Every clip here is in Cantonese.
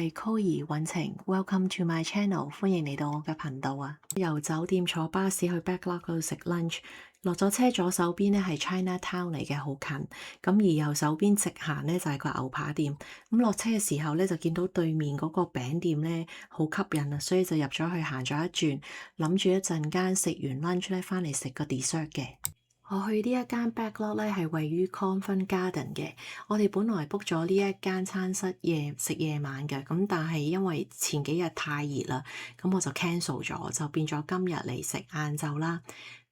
係 Chloe 尹晴，Welcome to my channel，歡迎嚟到我嘅頻道啊！由酒店坐巴士去 Backlot 嗰度食 lunch，落咗車左手邊咧係 Chinatown 嚟嘅，好近。咁而右手邊直行咧就係個牛扒店。咁落車嘅時候咧就見到對面嗰個餅店咧好吸引啊，所以就入咗去行咗一轉，諗住一陣間食完 lunch 咧翻嚟食個 dessert 嘅。我去呢一間 Backlot 咧係位於 Covent Garden 嘅。我哋本來 book 咗呢一間餐室食夜晚嘅，咁但係因為前幾日太熱啦，咁我就 cancel 咗，就變咗今日嚟食晏晝啦。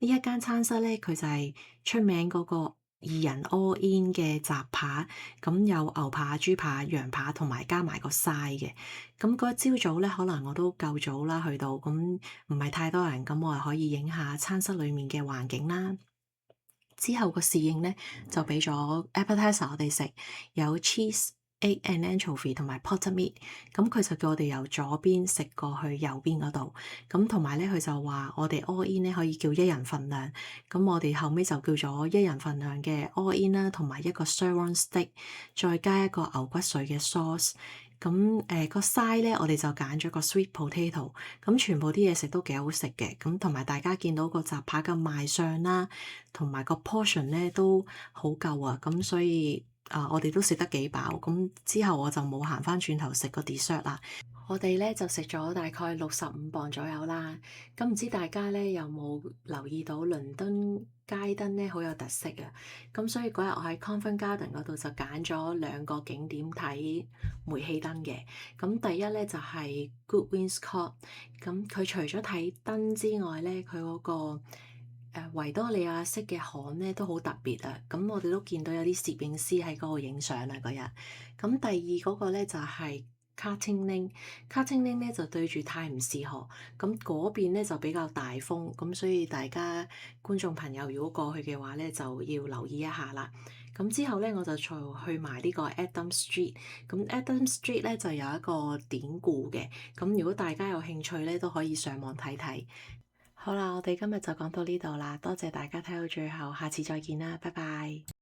呢一間餐室咧，佢就係出名嗰個二人 all in 嘅雜扒，咁有牛扒、豬扒、羊扒同埋加埋個齋嘅。咁嗰朝早咧，可能我都夠早啦去到，咁唔係太多人，咁我係可以影下餐室裡面嘅環境啦。之後個侍應咧就俾咗 appetizer 我哋食，有 cheese、egg and anchovy 同埋 potted meat。咁佢就叫我哋由左邊食過去右邊嗰度。咁同埋咧，佢就話我哋 all in 咧可以叫一人份量。咁我哋後尾就叫咗一人份量嘅 all in 啦，同埋一個 sirloin steak，再加一個牛骨髓嘅 sauce。咁個 side 咧，我哋就揀咗個 sweet potato。咁全部啲嘢食都幾好食嘅。咁同埋大家見到個雜扒嘅賣相啦，同埋個 portion 咧都好夠啊。咁所以我哋都食得幾飽。咁之後我就冇行翻轉頭食個 dessert 啦。我哋咧就食咗大概65磅左右啦。咁唔知大家咧有冇留意到倫敦街燈咧好有特色啊？咁所以嗰日我喺 Covent Garden 嗰度就揀咗兩個景點睇煤氣燈嘅。咁第一咧就係 Goodwin's Court。咁佢除咗睇燈之外咧，佢嗰個維多利亞式嘅巷咧都好特別啊！咁我哋都見到有啲攝影師喺嗰度影相啊嗰日。咁第二嗰個咧就係 Cutting Lane，Cutting Lane 咧就對住泰晤士河。咁嗰邊咧就比較大風，咁所以大家觀眾朋友如果過去嘅話咧就要留意一下啦。咁之後咧我就去埋呢個 Adam Street。咁 Adam Street 咧就有一個典故嘅。咁如果大家有興趣咧都可以上網睇睇。好啦，我哋今日就講到呢度啦，多謝大家睇到最後，下次再見啦，拜拜。